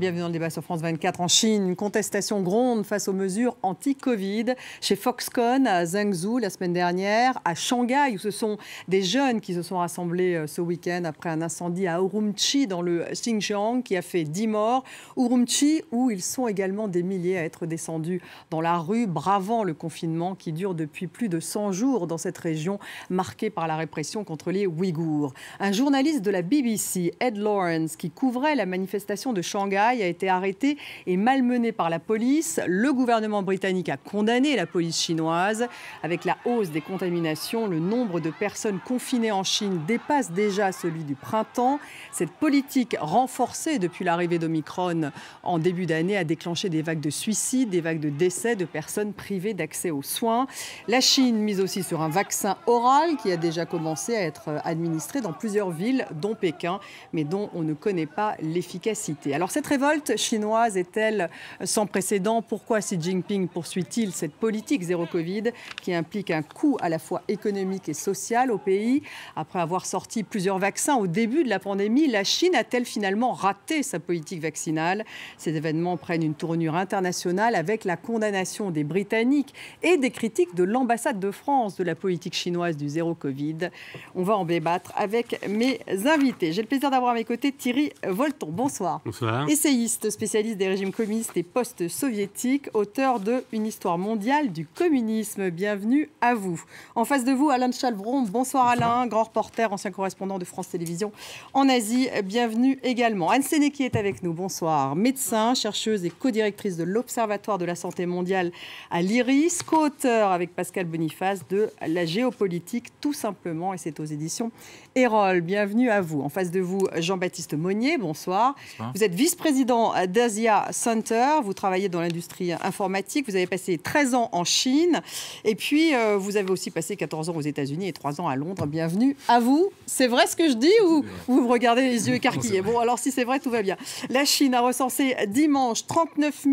bienvenue dans le débat sur France 24. En Chine, une contestation gronde face aux mesures anti-Covid. Chez Foxconn, à Zhengzhou, la semaine dernière, à Shanghai, où ce sont des jeunes qui se sont rassemblés ce week-end après un incendie à Urumqi, dans le Xinjiang, qui a fait 10 morts. Urumqi, où ils sont également des milliers à être descendus dans la rue, bravant le confinement qui dure depuis plus de 100 jours dans cette région marquée par la répression contre les Ouïghours. Un journaliste de la BBC, Ed Lawrence, qui couvrait la manifestation de Shanghai, a été arrêté et malmené par la police. Le gouvernement britannique a condamné la police chinoise. Avec la hausse des contaminations, le nombre de personnes confinées en Chine dépasse déjà celui du printemps. Cette politique renforcée depuis l'arrivée d'Omicron en début d'année a déclenché des vagues de suicides, des vagues de décès de personnes privées d'accès aux soins. La Chine mise aussi sur un vaccin oral qui a déjà commencé à être administré dans plusieurs villes, dont Pékin, mais dont on ne connaît pas l'efficacité. Alors cette révolte chinoise est-elle sans précédent? Pourquoi Xi Jinping poursuit-il cette politique zéro Covid qui implique un coût à la fois économique et social au pays? Après avoir sorti plusieurs vaccins au début de la pandémie, la Chine a-t-elle finalement raté sa politique vaccinale? Ces événements prennent une tournure internationale avec la condamnation des Britanniques et des critiques de l'ambassade de France de la politique chinoise du zéro Covid. On va en débattre avec mes invités. J'ai le plaisir d'avoir à mes côtés Thierry Volton. Bonsoir. Bonsoir. Essayiste, spécialiste des régimes communistes et post-soviétiques, auteur de Une histoire mondiale du communisme. Bienvenue à vous. En face de vous, Alain Chalvron. Bonsoir Alain, grand reporter, ancien correspondant de France Télévisions en Asie. Bienvenue également. Anne Sénéqui est avec nous. Bonsoir. Médecin, chercheuse et co-directrice de l'Observatoire de la santé mondiale à l'IRIS, co-auteur avec Pascal Boniface de La géopolitique tout simplement, et c'est aux éditions Erol. Bienvenue à vous. En face de vous, Jean-Baptiste Monnier. Bonsoir. Vous êtes vice-président d'Asia Center. Vous travaillez dans l'industrie informatique. Vous avez passé 13 ans en Chine. Et puis, vous avez aussi passé 14 ans aux États-Unis et 3 ans à Londres. Bienvenue à vous. C'est vrai ce que je dis ou vous me regardez les yeux écarquillés? Bon, alors si c'est vrai, tout va bien. La Chine a recensé dimanche 39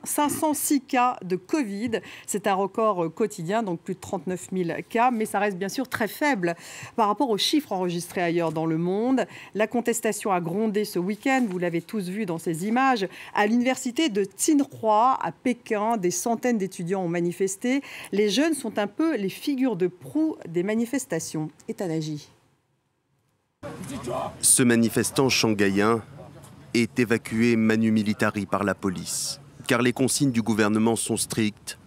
506 cas de Covid. C'est un record quotidien, donc plus de 39 000 cas. Mais ça reste bien sûr très faible par rapport aux chiffres enregistrés ailleurs dans le monde. La contestation a grondé ce week-end, vous l'avez tous vu dans ces images. À l'université de Tsinghua, à Pékin, des centaines d'étudiants ont manifesté. Les jeunes sont un peu les figures de proue des manifestations. Etanaji. Ce manifestant shanghaïen est évacué manu militari par la police. Car les consignes du gouvernement sont strictes.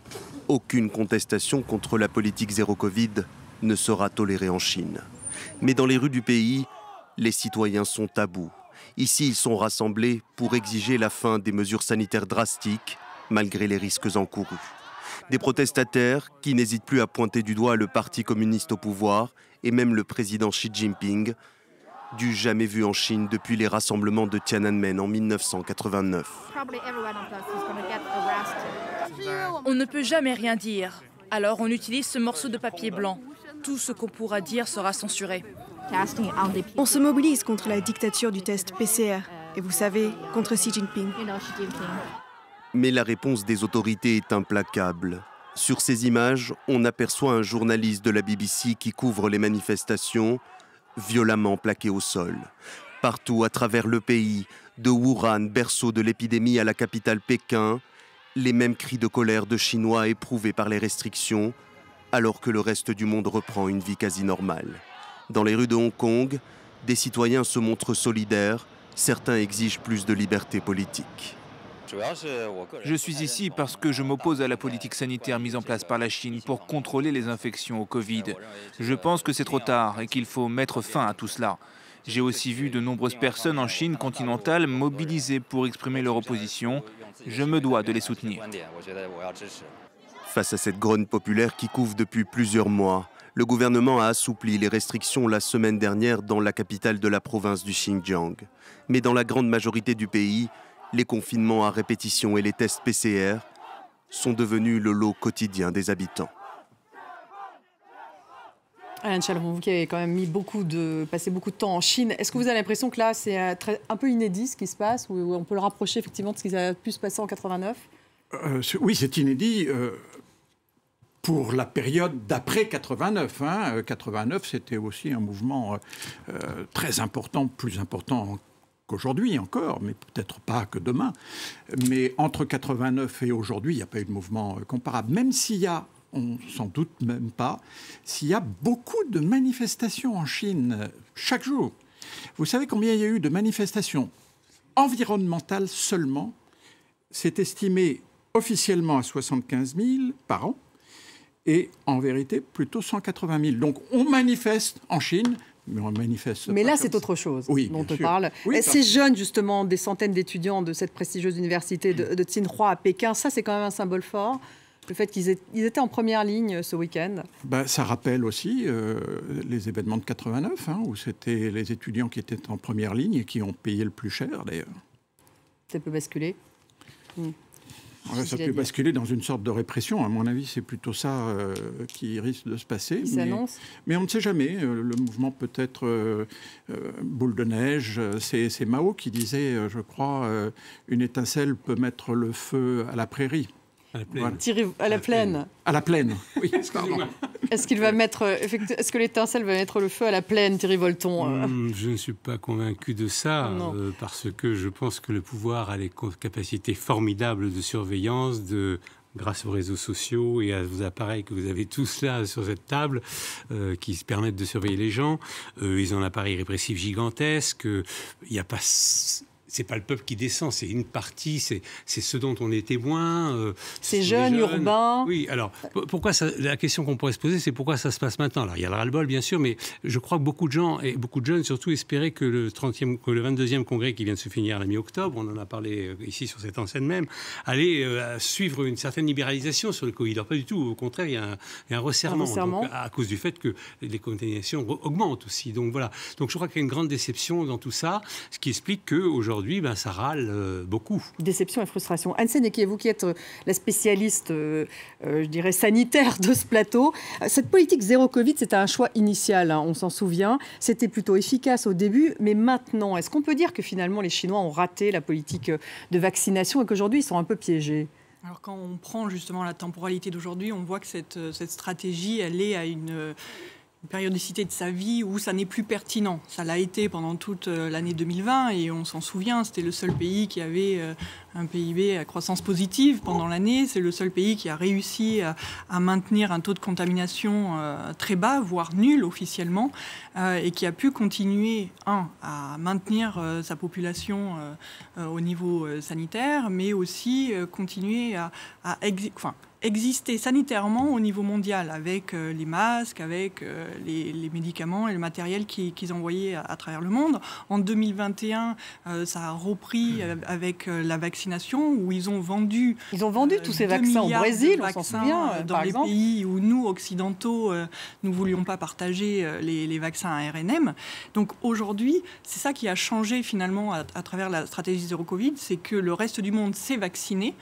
Aucune contestation contre la politique zéro Covid ne sera tolérée en Chine. Mais dans les rues du pays, les citoyens sont à bout. Ici, ils sont rassemblés pour exiger la fin des mesures sanitaires drastiques, malgré les risques encourus. Des protestataires qui n'hésitent plus à pointer du doigt le Parti communiste au pouvoir et même le président Xi Jinping, du jamais vu en Chine depuis les rassemblements de Tiananmen en 1989. On ne peut jamais rien dire. Alors on utilise ce morceau de papier blanc. Tout ce qu'on pourra dire sera censuré. On se mobilise contre la dictature du test PCR. Et vous savez, contre Xi Jinping. Mais la réponse des autorités est implacable. Sur ces images, on aperçoit un journaliste de la BBC qui couvre les manifestations, violemment plaqué au sol. Partout à travers le pays, de Wuhan, berceau de l'épidémie, à la capitale Pékin, les mêmes cris de colère de Chinois éprouvés par les restrictions, alors que le reste du monde reprend une vie quasi normale. Dans les rues de Hong Kong, des citoyens se montrent solidaires, certains exigent plus de liberté politique. Je suis ici parce que je m'oppose à la politique sanitaire mise en place par la Chine pour contrôler les infections au Covid. Je pense que c'est trop tard et qu'il faut mettre fin à tout cela. J'ai aussi vu de nombreuses personnes en Chine continentale mobilisées pour exprimer leur opposition. Je me dois de les soutenir. Face à cette grogne populaire qui couve depuis plusieurs mois, le gouvernement a assoupli les restrictions la semaine dernière dans la capitale de la province du Xinjiang. Mais dans la grande majorité du pays, les confinements à répétition et les tests PCR sont devenus le lot quotidien des habitants. Alain Chalvron, vous qui avez quand même passé beaucoup de temps en Chine, est-ce que vous avez l'impression que là, c'est un peu inédit ce qui se passe, ou on peut le rapprocher effectivement de ce qui a pu se passer en 89 ? Oui, c'est inédit pour la période d'après 89. 89, c'était aussi un mouvement très important, plus important qu'aujourd'hui encore, mais peut-être pas que demain. Mais entre 89 et aujourd'hui, il n'y a pas eu de mouvement comparable. Même s'il y a, on s'en doute même pas, s'il y a beaucoup de manifestations en Chine chaque jour. Vous savez combien il y a eu de manifestations environnementales seulement? C'est estimé officiellement à 75 000 par an et en vérité plutôt 180 000. Donc on manifeste en Chine. Mais on manifeste. Mais là, c'est autre chose dont on parle. Oui, ces jeunes, justement, des centaines d'étudiants de cette prestigieuse université de Tsinghua à Pékin, ça, c'est quand même un symbole fort. Le fait qu'ils étaient en première ligne ce week-end. Ça rappelle aussi les événements de 89, où c'était les étudiants qui étaient en première ligne et qui ont payé le plus cher, d'ailleurs. Ça peut basculer. Ça peut basculer dans une sorte de répression. À mon avis, c'est plutôt ça qui risque de se passer. Mais on ne sait jamais. Le mouvement peut être boule de neige. C'est Mao qui disait, je crois, une étincelle peut mettre le feu à la prairie. À la plaine. Voilà. À la plaine. À la plaine, oui. Est-ce que l'étincelle va mettre le feu à la plaine, Thierry Volton Je ne suis pas convaincu de ça, parce que je pense que le pouvoir a les capacités formidables de surveillance, grâce aux réseaux sociaux et aux appareils que vous avez tous là sur cette table, qui se permettent de surveiller les gens. Ils ont un appareil répressif gigantesque. Il n'y a pas... C'est pas le peuple qui descend, c'est une partie, c'est ce dont on est témoin. C'est jeunes, urbains. Oui, alors, pourquoi ça, la question qu'on pourrait se poser, c'est pourquoi ça se passe maintenant. Alors, il y a le ras-le-bol, bien sûr, mais je crois que beaucoup de gens, et beaucoup de jeunes surtout, espéraient que le 22e congrès qui vient de se finir à la mi-octobre, on en a parlé ici sur cette enseigne même, allait suivre une certaine libéralisation sur le Covid. Alors, pas du tout, au contraire, il y a un resserrement. Donc, à cause du fait que les contaminations augmentent aussi. Donc, voilà. Donc, je crois qu'il y a une grande déception dans tout ça, ce qui explique qu'aujourd'hui, ça râle beaucoup. Déception et frustration. Anne Sénéquier, vous qui êtes la spécialiste, je dirais, sanitaire de ce plateau, cette politique zéro Covid, c'était un choix initial, on s'en souvient. C'était plutôt efficace au début, mais maintenant, est-ce qu'on peut dire que finalement les Chinois ont raté la politique de vaccination et qu'aujourd'hui, ils sont un peu piégés ? Alors quand on prend justement la temporalité d'aujourd'hui, on voit que cette stratégie, elle est à une périodicité de sa vie où ça n'est plus pertinent. Ça l'a été pendant toute l'année 2020 et on s'en souvient, c'était le seul pays qui avait un PIB à croissance positive pendant l'année. C'est le seul pays qui a réussi à maintenir un taux de contamination très bas, voire nul officiellement, et qui a pu continuer, à maintenir sa population au niveau sanitaire, mais aussi continuer à exister sanitairement au niveau mondial avec les masques, avec les médicaments et le matériel qu'ils envoyaient à travers le monde. En 2021, ça a repris avec la vaccination où ils ont vendu tous ces vaccins au Brésil, on s'en souvient, dans les pays où nous, occidentaux, nous ne voulions pas partager les vaccins à RNM. Donc aujourd'hui, c'est ça qui a changé finalement à travers la stratégie zéro Covid, c'est que le reste du monde s'est vacciné.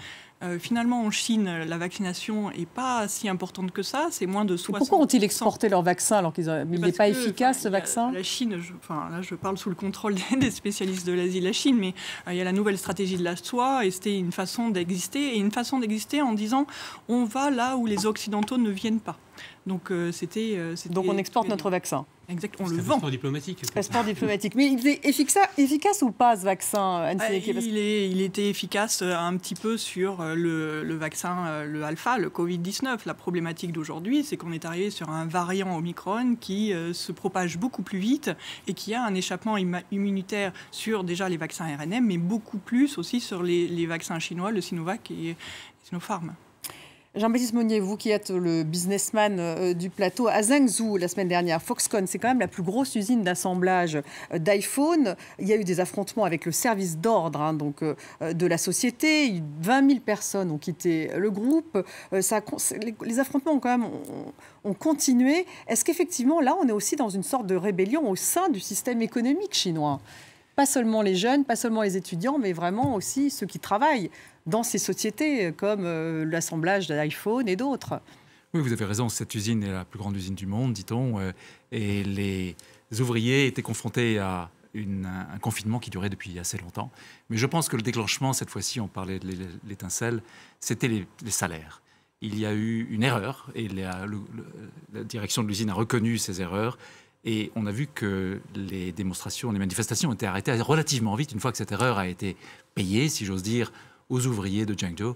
Finalement, en Chine, la vaccination n'est pas si importante que ça. C'est moins de 60%. Pourquoi ont-ils exporté leur vaccin alors qu'il n'est pas efficace, ce vaccin ? La Chine, là, je parle sous le contrôle des spécialistes de l'Asie, la Chine, mais il y a la nouvelle stratégie de la soie et c'était une façon d'exister. Et une façon d'exister en disant on va là où les Occidentaux ne viennent pas. Donc, Donc on exporte notre vaccin. Exact, on le vend. Passeport diplomatique. Passeport diplomatique. Mais il est efficace ou pas, ce vaccin, Anne Sénéquier ? Il était efficace un petit peu sur le vaccin, le alpha, le Covid-19. La problématique d'aujourd'hui, c'est qu'on est arrivé sur un variant Omicron qui se propage beaucoup plus vite et qui a un échappement immunitaire sur déjà les vaccins RNM, mais beaucoup plus aussi sur les vaccins chinois, le Sinovac et Sinopharm. Jean-Baptiste Monnier, vous qui êtes le businessman du plateau, à Zhengzhou la semaine dernière, Foxconn, c'est quand même la plus grosse usine d'assemblage d'iPhone. Il y a eu des affrontements avec le service d'ordre de la société. 20 000 personnes ont quitté le groupe. Les affrontements ont continué. Est-ce qu'effectivement, là, on est aussi dans une sorte de rébellion au sein du système économique chinois ? Pas seulement les jeunes, pas seulement les étudiants, mais vraiment aussi ceux qui travaillent dans ces sociétés comme l'assemblage d'iPhone et d'autres. Oui, vous avez raison, cette usine est la plus grande usine du monde, dit-on, et les ouvriers étaient confrontés à un confinement qui durait depuis assez longtemps. Mais je pense que le déclenchement, cette fois-ci, on parlait de l'étincelle, c'était les salaires. Il y a eu une erreur et la direction de l'usine a reconnu ces erreurs Et on a vu que les démonstrations, les manifestations ont été arrêtées relativement vite, une fois que cette erreur a été payée, si j'ose dire, aux ouvriers de Zhengzhou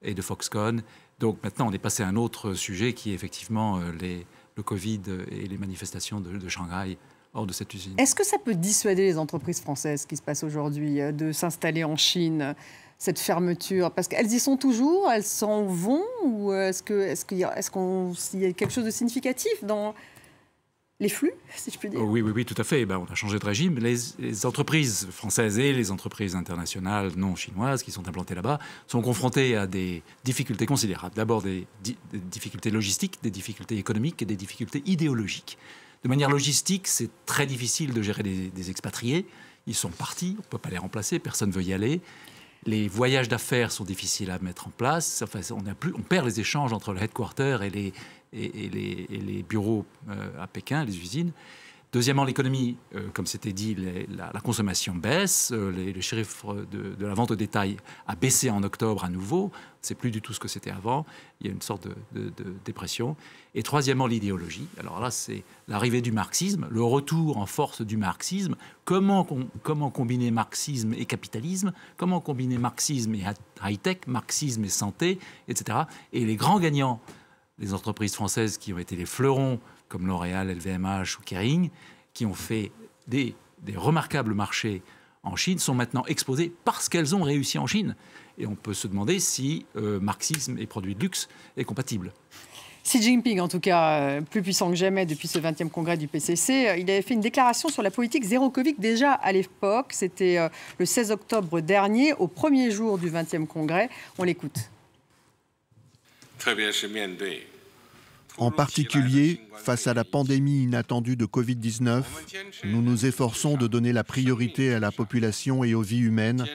et de Foxconn. Donc maintenant, on est passé à un autre sujet qui est effectivement le Covid et les manifestations de Shanghai hors de cette usine. Est-ce que ça peut dissuader les entreprises françaises qui se passent aujourd'hui de s'installer en Chine, cette fermeture? Parce qu'elles y sont toujours, elles s'en vont, ou est-ce qu'il y a quelque chose de significatif dans les flux, si je puis dire? Oui, tout à fait. On a changé de régime. Les entreprises françaises et les entreprises internationales non chinoises qui sont implantées là-bas sont confrontées à des difficultés considérables. D'abord des difficultés logistiques, des difficultés économiques et des difficultés idéologiques. De manière logistique, c'est très difficile de gérer des expatriés. Ils sont partis, on ne peut pas les remplacer, personne ne veut y aller. Les voyages d'affaires sont difficiles à mettre en place. Enfin, on perd les échanges entre le headquarter et les bureaux à Pékin, les usines. Deuxièmement, l'économie, comme c'était dit, la consommation baisse. Le chiffre de la vente au détail a baissé en octobre à nouveau. C'est plus du tout ce que c'était avant. Il y a une sorte de dépression. Et troisièmement, l'idéologie. Alors là, c'est l'arrivée du marxisme, le retour en force du marxisme. Comment combiner marxisme et capitalisme? Comment combiner marxisme et high-tech, marxisme et santé, etc. Et les grands gagnants, les entreprises françaises qui ont été les fleurons, comme L'Oréal, LVMH ou Kering, qui ont fait des remarquables marchés en Chine, sont maintenant exposées parce qu'elles ont réussi en Chine. Et on peut se demander si marxisme et produits de luxe est compatible. Xi Jinping, en tout cas, plus puissant que jamais depuis ce 20e congrès du PCC, il avait fait une déclaration sur la politique zéro Covid déjà à l'époque. C'était le 16 octobre dernier, au premier jour du 20e congrès. On l'écoute. En particulier, face à la pandémie inattendue de Covid-19, nous nous efforçons de donner la priorité à la population et aux vies humaines,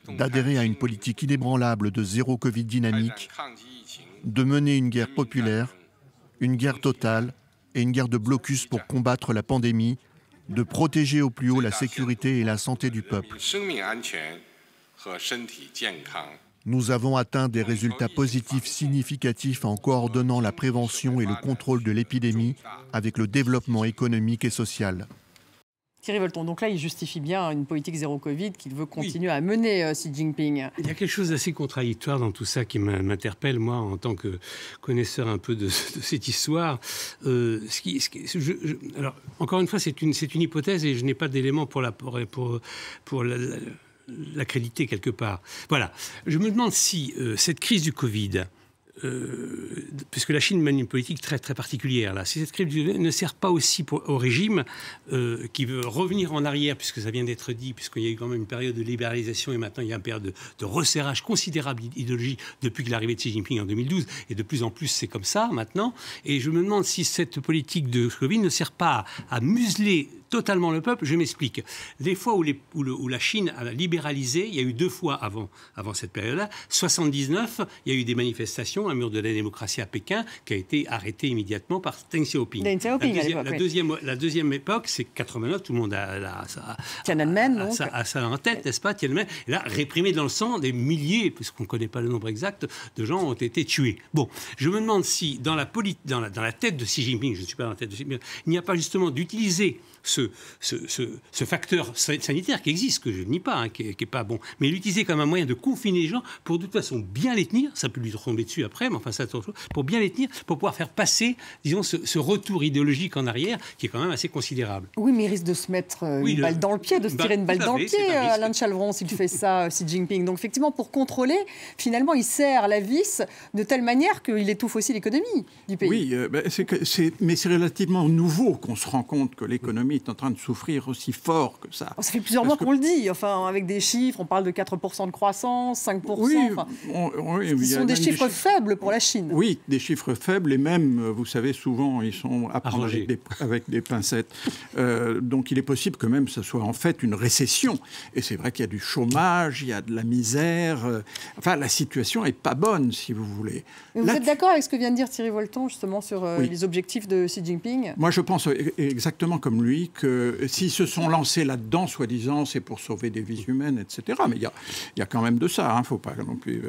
d'adhérer à une politique inébranlable de zéro Covid dynamique, de mener une guerre populaire, une guerre totale et une guerre de blocus pour combattre la pandémie, de protéger au plus haut la sécurité et la santé du peuple. Nous avons atteint des résultats positifs significatifs en coordonnant la prévention et le contrôle de l'épidémie avec le développement économique et social. Thierry Volton, donc là, il justifie bien une politique zéro Covid qu'il veut continuer à mener, Xi Jinping. Il y a quelque chose d'assez contradictoire dans tout ça qui m'interpelle, moi, en tant que connaisseur un peu de cette histoire. Alors, encore une fois, c'est une hypothèse et je n'ai pas d'éléments pour l'accréditer quelque part. Voilà. Je me demande si cette crise du Covid, puisque la Chine mène une politique très, très particulière, là, si cette crise du Covid ne sert pas aussi au régime qui veut revenir en arrière, puisque ça vient d'être dit, puisqu'il y a eu quand même une période de libéralisation et maintenant il y a une période de resserrage considérable d'idéologie depuis que l'arrivée de Xi Jinping en 2012, et de plus en plus c'est comme ça maintenant. Et je me demande si cette politique de Covid ne sert pas à museler totalement le peuple. Je m'explique. Les fois où la Chine a libéralisé, il y a eu 2 fois avant cette période-là. 79, il y a eu des manifestations, un mur de la démocratie à Pékin, qui a été arrêté immédiatement par Deng Xiaoping. La deuxième époque, c'est 89, tout le monde a ça en tête, n'est-ce pas, Tiananmen. Et là, réprimé dans le sang, des milliers, puisqu'on ne connaît pas le nombre exact, de gens ont été tués. Bon, je me demande si, dans la tête de Xi Jinping, je ne suis pas dans la tête de Xi Jinping, il n'y a pas justement d'utiliser ce facteur sanitaire qui existe, que je ne nie pas, qui n'est pas bon, mais l'utiliser comme un moyen de confiner les gens pour de toute façon bien les tenir, ça peut lui tomber dessus après, mais enfin ça pour bien les tenir, pour pouvoir faire passer, disons, ce retour idéologique en arrière qui est quand même assez considérable. Oui, mais il risque de se mettre une balle dans le pied, de se tirer une balle dans le pied, Alain de Chalvron, s'il fait ça, Xi Jinping. Donc effectivement, pour contrôler, finalement, il serre la vis de telle manière qu'il étouffe aussi l'économie du pays. Oui, mais c'est relativement nouveau qu'on se rend compte que l'économie est en train de souffrir aussi fort que ça. Ça fait plusieurs mois qu'on le dit, enfin, avec des chiffres, on parle de 4% de croissance, 5%. Oui, ce sont des chiffres faibles pour la Chine. Oui, des chiffres faibles et même, vous savez, souvent, ils sont à prendre avec des pincettes. Donc il est possible que même ça soit en fait une récession. Et c'est vrai qu'il y a du chômage, il y a de la misère. Enfin, la situation n'est pas bonne, si vous voulez. Mais vous êtes d'accord avec ce que vient de dire Thierry Volton, justement, sur les objectifs de Xi Jinping? Moi, je pense exactement comme lui que s'ils se sont lancés là-dedans, soi-disant, c'est pour sauver des vies humaines, etc. Mais il y a quand même de ça, il ne faut pas non plus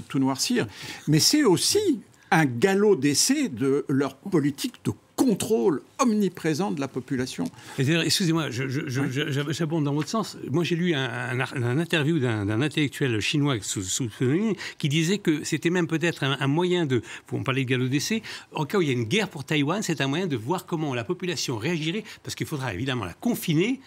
tout noircir. Mais c'est aussi un galop d'essai de leur politique de contrôle omniprésent de la population. Excusez-moi, j'abonde dans votre sens. Moi, j'ai lu un interview d'un intellectuel chinois sous pseudonyme qui disait que c'était même peut-être un moyen de, on parlait de galop d'essai, en cas où il y a une guerre pour Taïwan, c'est un moyen de voir comment la population réagirait, parce qu'il faudra évidemment la confiner,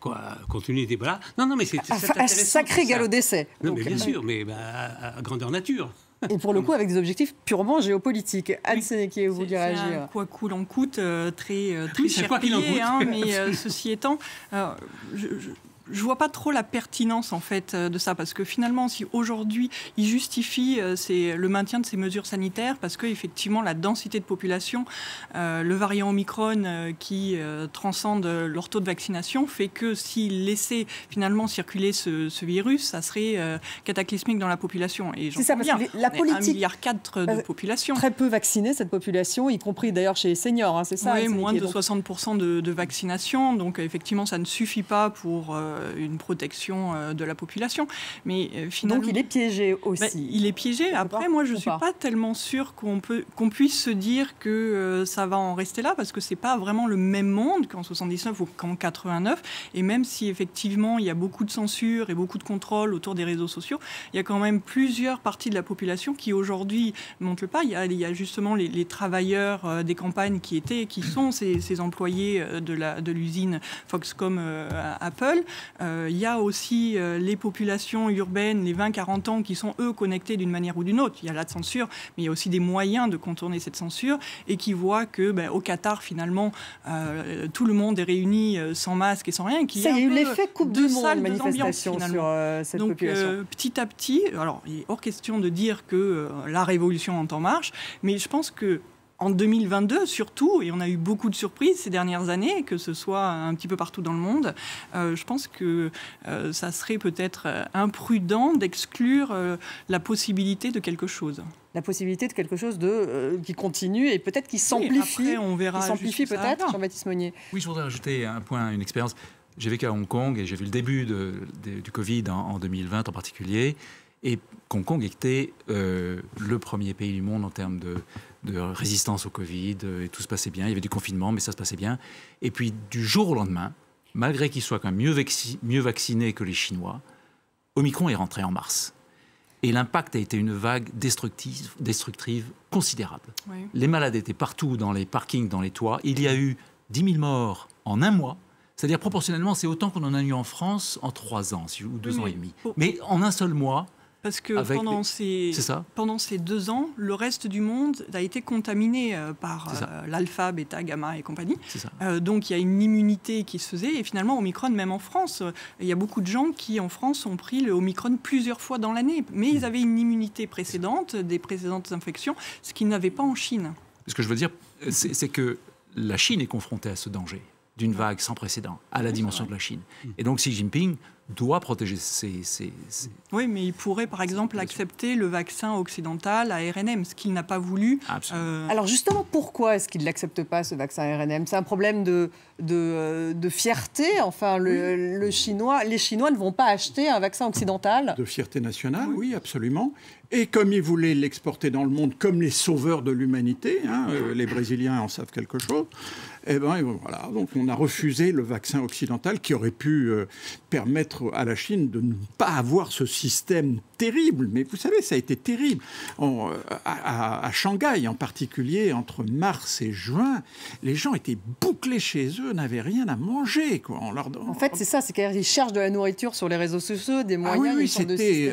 compte tenu des bras. Non, mais c'est un sacré galop d'essai. Non, mais bien sûr, mais à grandeur nature. Et pour le coup, avec des objectifs purement géopolitiques. Anne Sénéquier, vous vouliez réagir? Quoi qu'il en coûte, très cher payé, mais ceci étant, je vois pas trop la pertinence en fait de ça, parce que finalement, si aujourd'hui il justifie le maintien de ces mesures sanitaires, parce que effectivement la densité de population, le variant Omicron qui transcende leur taux de vaccination, fait que s'il laissait finalement circuler ce virus, ça serait cataclysmique dans la population. Et c'est ça, parce que la politique, 1,4 milliard de population. Très peu vaccinée cette population, y compris d'ailleurs chez les seniors, c'est ça? Oui, moins de 60% de vaccination, donc effectivement ça ne suffit pas pour une protection de la population. Mais finalement, donc il est piégé aussi. Il est piégé. Après, moi, je ne suis pas tellement sûre qu'on puisse se dire que ça va en rester là, parce que ce n'est pas vraiment le même monde qu'en 79 ou qu'en 89. Et même si effectivement il y a beaucoup de censure et beaucoup de contrôle autour des réseaux sociaux, il y a quand même plusieurs parties de la population qui aujourd'hui ne montent le pas. Il y a justement les travailleurs des campagnes qui sont ces employés de l'usine Foxconn Apple. Il y a aussi les populations urbaines, les 20-40 ans, qui sont, eux, connectés d'une manière ou d'une autre. Il y a la censure, mais il y a aussi des moyens de contourner cette censure, et qui voient que, au Qatar, finalement, tout le monde est réuni sans masque et sans rien. Il y a eu l'effet Coupe du Monde, manifestation sur cette population. Donc, petit à petit, alors, il est hors question de dire que la révolution est en marche, mais je pense que en 2022, surtout, et on a eu beaucoup de surprises ces dernières années, que ce soit un petit peu partout dans le monde, je pense que ça serait peut-être imprudent d'exclure la possibilité de quelque chose. La possibilité de quelque chose qui continue et peut-être qui s'amplifie. Après, on verra. Qui s'amplifie peut-être, Jean-Baptiste Monnier. Oui, je voudrais ajouter un point, une expérience. J'ai vécu à Hong Kong et j'ai vu le début du Covid en 2020 en particulier. Et Hong Kong était le premier pays du monde en termes de résistance au Covid, et tout se passait bien. Il y avait du confinement, mais ça se passait bien. Et puis, du jour au lendemain, malgré qu'ils soient quand même mieux vaccinés que les Chinois, Omicron est rentré en mars. Et l'impact a été une vague destructive considérable. Oui. Les malades étaient partout, dans les parkings, dans les toits. Il y a eu 10 000 morts en un mois. C'est-à-dire, proportionnellement, c'est autant qu'on en a eu en France en 3 ans, ou 2 ans et demi. Mais en un seul mois... Parce que pendant ces 2 ans, le reste du monde a été contaminé par l'alpha, bêta, gamma et compagnie. Donc il y a une immunité qui se faisait. Et finalement, Omicron, même en France, il y a beaucoup de gens qui, en France, ont pris le Omicron plusieurs fois dans l'année. Mais ils avaient une immunité précédente, des précédentes infections, ce qu'ils n'avaient pas en Chine. Ce que je veux dire, c'est que la Chine est confrontée à ce danger d'une vague sans précédent, à la dimension de la Chine. Et donc Xi Jinping doit protéger ses... Oui, mais il pourrait, par exemple, accepter le vaccin occidental ARNM, ce qu'il n'a pas voulu. Alors justement, pourquoi est-ce qu'il ne l'accepte pas, ce vaccin ARNM? C'est un problème de fierté. Enfin, les Chinois ne vont pas acheter un vaccin occidental. De fierté nationale, oui, absolument. Et comme ils voulaient l'exporter dans le monde comme les sauveurs de l'humanité, les Brésiliens en savent quelque chose, et voilà, donc on a refusé le vaccin occidental qui aurait pu permettre à la Chine de ne pas avoir ce système terrible. Mais vous savez, ça a été terrible. À Shanghai en particulier, entre mars et juin, les gens étaient bouclés chez eux, n'avaient rien à manger. En fait, c'est ça, c'est qu'ils cherchent de la nourriture sur les réseaux sociaux, des moyens, c'était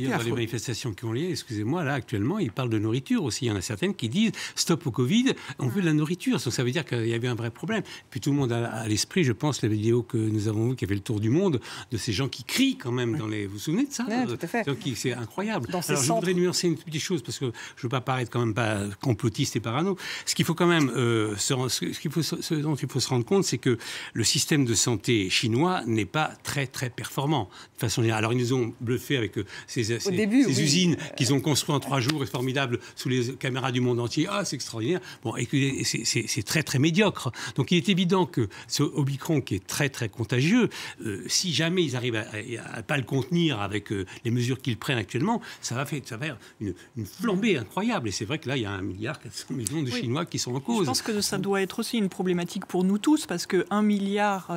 dans les manifestations qui ont lieu, excusez-moi, là actuellement, ils parlent de nourriture aussi. Il y en a certaines qui disent stop au Covid, on veut de la nourriture. Donc ça veut dire qu'il y avait un vrai problème. Puis tout le monde a à l'esprit, je pense, la vidéo que nous avons vue qui avait le tour du monde, de ces gens qui crient quand même dans les... Vous vous souvenez de ça? Oui, tout à fait. C'est incroyable. Alors je voudrais nuancer une petite chose, parce que je ne veux pas paraître quand même pas complotiste et parano. Ce qu'il faut quand même, ce dont il faut se rendre compte, c'est que le système de santé chinois n'est pas très très performant de façon générale. Alors ils nous ont bluffé avec ces usines qu'ils ont construites en 3 jours, et formidables, sous les caméras du monde entier. Ah, c'est extraordinaire. Bon, écoutez, c'est très très médiocre. Donc il est évident que ce Omicron qui est très très contagieux, si jamais ils arrivent à ne pas le contenir avec les mesures qu'ils prennent actuellement, ça va faire une flambée incroyable. Et c'est vrai que là, il y a 1,4 milliard de Chinois qui sont en cause. Je pense que ça doit être aussi une problématique pour nous tous, parce que 1,4 milliard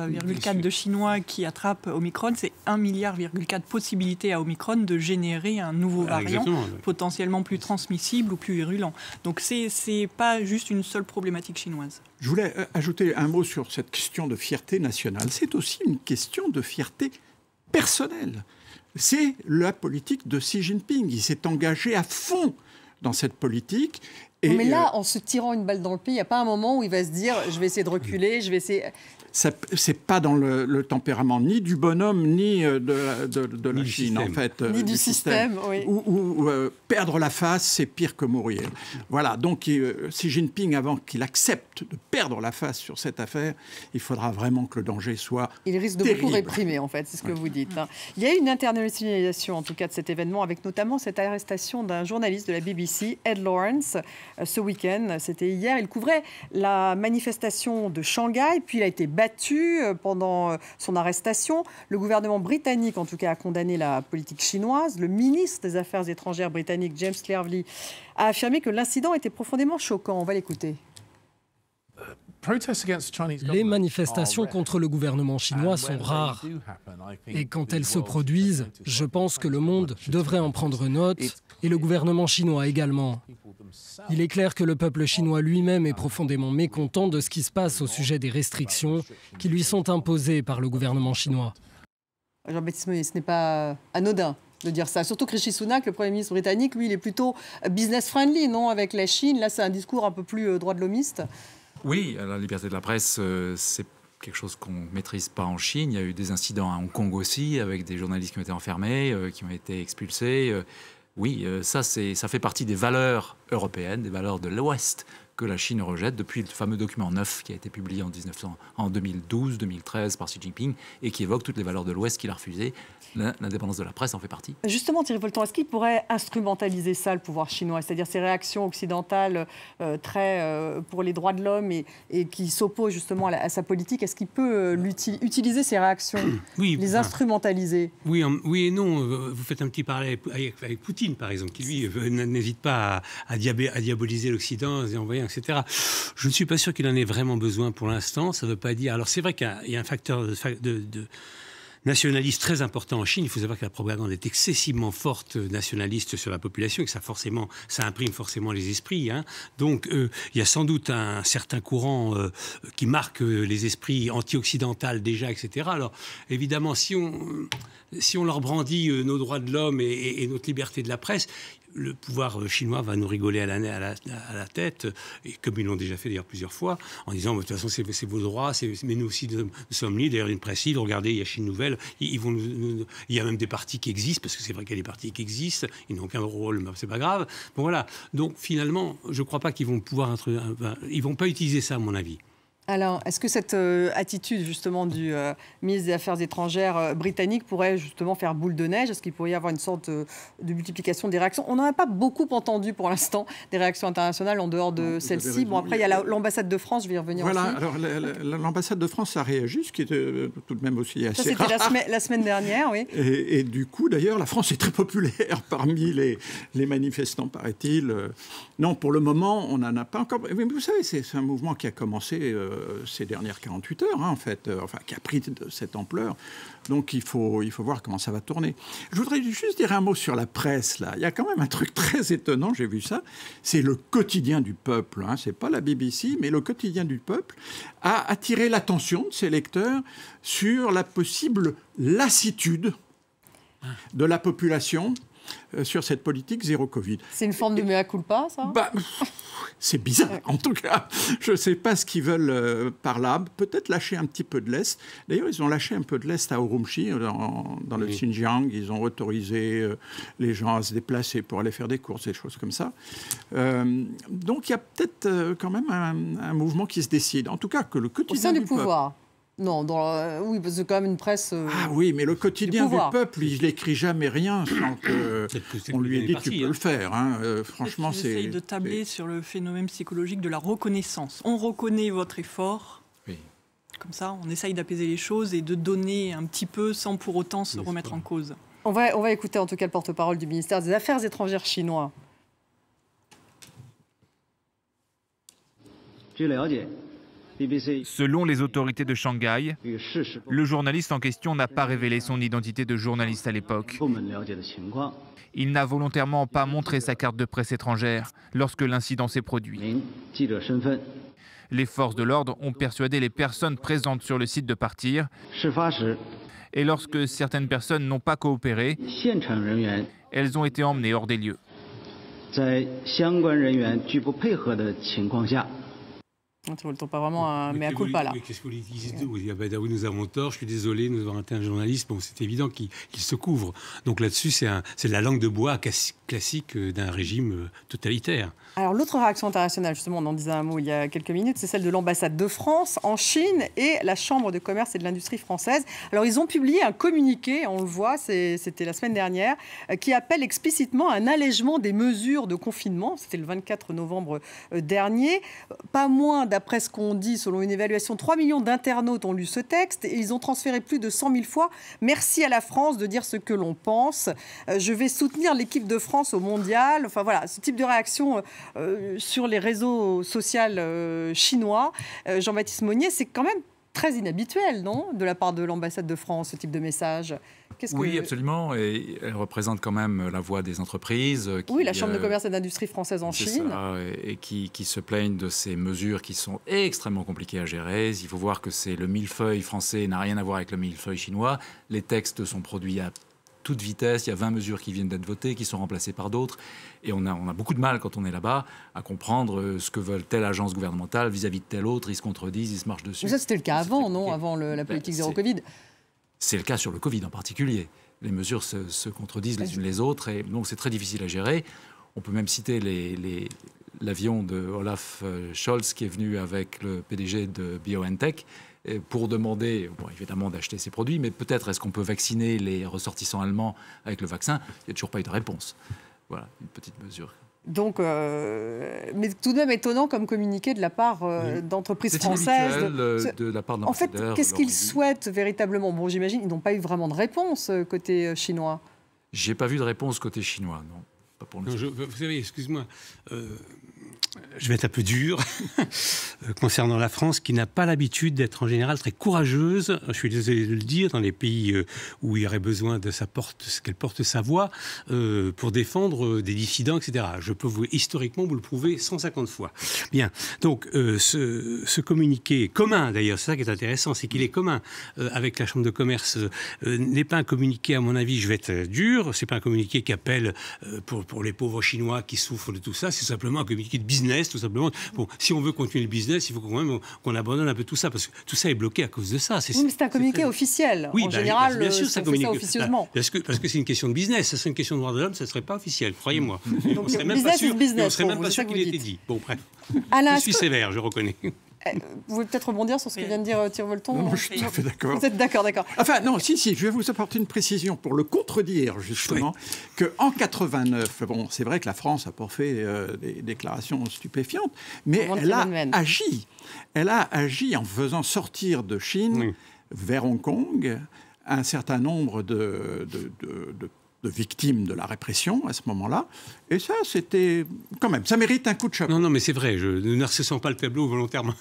de Chinois qui attrapent Omicron, c'est 1,4 milliard possibilités à Omicron de générer un nouveau variant, potentiellement plus transmissible ou plus virulent. Donc c'est pas juste une seule problématique chinoise. Je voulais ajouter un mot sur cette question de fierté nationale. C'est aussi une question de fierté personnelle. C'est la politique de Xi Jinping. Il s'est engagé à fond dans cette politique. Et mais là, en se tirant une balle dans le pied, il n'y a pas un moment où il va se dire « je vais essayer de reculer, je vais essayer… » C'est pas dans le tempérament ni du bonhomme ni de la Chine, en fait. Ni du système, oui. Ou perdre la face, c'est pire que mourir. Voilà, donc Xi Jinping, avant qu'il accepte de perdre la face sur cette affaire, il faudra vraiment que le danger soit Il risque de beaucoup réprimer, en fait, c'est ce que vous dites. Hein. Il y a eu une internationalisation, en tout cas, de cet événement, avec notamment cette arrestation d'un journaliste de la BBC, Ed Lawrence, ce week-end. C'était hier. Il couvrait la manifestation de Shanghai, puis il a été battu pendant son arrestation. Le gouvernement britannique, en tout cas, a condamné la politique chinoise. Le ministre des Affaires étrangères britannique, James Cleverly, a affirmé que l'incident était profondément choquant. On va l'écouter. Les manifestations contre le gouvernement chinois sont rares. Et quand elles se produisent, je pense que le monde devrait en prendre note, et le gouvernement chinois également. Il est clair que le peuple chinois lui-même est profondément mécontent de ce qui se passe au sujet des restrictions qui lui sont imposées par le gouvernement chinois. Jean-Baptiste Mounier, ce n'est pas anodin de dire ça. Surtout que Rishi Sunak, le Premier ministre britannique, lui, il est plutôt business-friendly, non, avec la Chine. Là, c'est un discours un peu plus droit de l'homiste. Oui, la liberté de la presse, c'est quelque chose qu'on ne maîtrise pas en Chine. Il y a eu des incidents à Hong Kong aussi, avec des journalistes qui ont été enfermés, qui ont été expulsés. Oui, ça fait partie des valeurs européennes, des valeurs de l'Ouest que la Chine rejette depuis le fameux document 9 qui a été publié en 2012-2013 par Xi Jinping et qui évoque toutes les valeurs de l'Ouest qu'il a refusées. L'indépendance de la presse en fait partie. Justement, Thierry Folton, est-ce qu'il pourrait instrumentaliser ça, le pouvoir chinois, c'est-à-dire ces réactions occidentales pour les droits de l'homme et qui s'opposent justement à sa politique? Est-ce qu'il peut utiliser ces réactions, les instrumentaliser? Oui et non. Vous faites un petit parallèle avec Poutine, par exemple, qui lui n'hésite pas à diaboliser l'Occident, à envoyer, etc. Je ne suis pas sûr qu'il en ait vraiment besoin pour l'instant. Ça ne veut pas dire... Alors c'est vrai qu'il y a un facteur de nationaliste très important en Chine. Il faut savoir que la propagande est excessivement forte nationaliste sur la population et que ça imprime forcément les esprits. Hein. Donc, il y a sans doute un certain courant qui marque les esprits anti-occidentaux déjà, etc. Alors, évidemment, si on leur brandit nos droits de l'homme et notre liberté de la presse, le pouvoir chinois va nous rigoler à la tête, et comme ils l'ont déjà fait d'ailleurs plusieurs fois, en disant de toute façon c'est vos droits, mais nous aussi nous sommes libres. D'ailleurs une presse libre, regardez, il y a Chine Nouvelle, il y a même des partis qui existent, parce que c'est vrai qu'il y a des partis qui existent, ils n'ont aucun rôle, mais c'est pas grave. Bon voilà, donc finalement, je ne crois pas qu'ils vont pouvoir ils vont pas utiliser ça à mon avis. Alors, est-ce que cette attitude justement du ministre des Affaires étrangères britannique pourrait justement faire boule de neige? Est-ce qu'il pourrait y avoir une sorte de multiplication des réactions? On n'en a pas beaucoup entendu pour l'instant, des réactions internationales en dehors de celle-ci. Bon, après, il y a l'ambassade de France, je vais y revenir aussi. Voilà, alors l'ambassade de France a réagi, ce qui était tout de même aussi assez rare. Ça, c'était la semaine dernière, oui. Et du coup, d'ailleurs, la France est très populaire parmi les manifestants, paraît-il. Non, pour le moment, on n'en a pas encore... Mais vous savez, c'est un mouvement qui a commencé... ces dernières 48 heures, hein, en fait, qui a pris de cette ampleur. Donc, il faut voir comment ça va tourner. Je voudrais juste dire un mot sur la presse, là. Il y a quand même un truc très étonnant, j'ai vu ça. C'est le quotidien du peuple. Hein. C'est pas la BBC, mais le quotidien du peuple a attiré l'attention de ses lecteurs sur la possible lassitude de la population sur cette politique zéro Covid. C'est une forme de mea culpa, ça? C'est bizarre, en tout cas. Je ne sais pas ce qu'ils veulent par là. Peut-être lâcher un petit peu de l'Est. D'ailleurs, ils ont lâché un peu de l'Est à Urumqi, dans le Xinjiang. Ils ont autorisé les gens à se déplacer pour aller faire des courses, des choses comme ça. Donc, il y a peut-être quand même un mouvement qui se décide. En tout cas, que le quotidien du pouvoir. Non, oui, parce que c'est quand même une presse... Ah oui, mais le quotidien du peuple, il n'écrit jamais rien sans qu'on lui ait dit tu peux le faire. Hein. Franchement, c'est... J'essaye de tabler sur le phénomène psychologique de la reconnaissance. On reconnaît votre effort. Oui. Comme ça, on essaye d'apaiser les choses et de donner un petit peu sans pour autant se remettre en cause. On va écouter en tout cas le porte-parole du ministère des Affaires étrangères chinois. Selon les autorités de Shanghai, le journaliste en question n'a pas révélé son identité de journaliste à l'époque. Il n'a volontairement pas montré sa carte de presse étrangère lorsque l'incident s'est produit. Les forces de l'ordre ont persuadé les personnes présentes sur le site de partir. Et lorsque certaines personnes n'ont pas coopéré, elles ont été emmenées hors des lieux. Tu ne pas vraiment un mea culpa là. Qu'est-ce que vous dites? Oui, nous avons tort, je suis désolé, nous avons été un journaliste. Bon, c'est évident qu'il se couvre. Donc là-dessus, c'est la langue de bois classique d'un régime totalitaire. Alors l'autre réaction internationale, justement, on en disait un mot il y a quelques minutes, c'est celle de l'ambassade de France en Chine et la Chambre de commerce et de l'industrie française. Alors ils ont publié un communiqué, on le voit, c'était la semaine dernière, qui appelle explicitement à un allègement des mesures de confinement. C'était le 24 novembre dernier. Pas moins, d'après ce qu'on dit, selon une évaluation, 3 millions d'internautes ont lu ce texte et ils ont transféré plus de 100 000 fois « Merci à la France de dire ce que l'on pense. Je vais soutenir l'équipe de France au mondial ». Enfin voilà, ce type de réaction sur les réseaux sociaux chinois. Jean-Baptiste Monnier, c'est quand même très inhabituel, non, de la part de l'ambassade de France, ce type de message. Oui, absolument. Et elle représente quand même la voix des entreprises. Oui, la Chambre de commerce et d'industrie française en Chine. Ça, et qui se plaignent de ces mesures qui sont extrêmement compliquées à gérer. Il faut voir que c'est le millefeuille français n'a rien à voir avec le millefeuille chinois. Les textes sont produits à toute vitesse. Il y a 20 mesures qui viennent d'être votées, qui sont remplacées par d'autres. Et on a beaucoup de mal, quand on est là-bas, à comprendre ce que veut telle agence gouvernementale vis-à-vis de telle autre. Ils se contredisent, ils se marchent dessus. Mais ça, c'était le cas avant, non? Avant la politique zéro Covid. C'est le cas sur le Covid en particulier. Les mesures se contredisent les unes les autres. Et donc, c'est très difficile à gérer. On peut même citer l'avion de Olaf Scholz qui est venu avec le PDG de BioNTech pour demander, bon, évidemment, d'acheter ces produits, mais peut-être est-ce qu'on peut vacciner les ressortissants allemands avec le vaccin? Il n'y a toujours pas eu de réponse. Voilà, une petite mesure. Donc, mais tout de même étonnant comme communiqué de la part d'entreprises françaises. De la part de en fait, qu'est-ce qu'ils souhaitent véritablement? Bon, j'imagine qu'ils n'ont pas eu vraiment de réponse côté chinois. J'ai pas vu de réponse côté chinois, non. Pas pour l'instant. Vous savez, excuse-moi, je vais être un peu dur concernant la France, qui n'a pas l'habitude d'être en général très courageuse. Je suis désolé de le dire, dans les pays où il y aurait besoin de qu'elle porte sa voix pour défendre des dissidents, etc. Je peux historiquement vous le prouver 150 fois. Bien, donc ce communiqué commun, d'ailleurs, c'est ça qui est intéressant, c'est qu'il est commun avec la Chambre de commerce, n'est pas un communiqué, à mon avis, je vais être dur, c'est pas un communiqué qui appelle pour les pauvres Chinois qui souffrent de tout ça, c'est simplement un communiqué de business, tout simplement. Bon, si on veut continuer le business, il faut quand même qu'on abandonne un peu tout ça, parce que tout ça est bloqué à cause de ça. Oui, mais c'est un communiqué officiel. Oui, en général, bien sûr, c'est un communiqué Parce que c'est une question de business. Ça serait une question de droits de l'homme, ça ne serait pas officiel, croyez-moi. Donc, business is business. On ne serait même pas sûr qu'il ait été dit. Bon, bref. Je suis sévère, je reconnais. Vous voulez peut-être rebondir sur ce que vient de dire Thierry Volton? Non, je suis tout à fait d'accord. Vous êtes d'accord. Enfin, non, si, je vais vous apporter une précision pour le contredire, justement, qu'en 89, bon, c'est vrai que la France n'a pas fait des déclarations stupéfiantes, mais elle a agi. Elle a agi en faisant sortir de Chine vers Hong Kong un certain nombre de victimes de la répression à ce moment-là. Et ça, c'était quand même, ça mérite un coup de chapeau. Non, mais c'est vrai, nous ne recessons pas le tableau volontairement.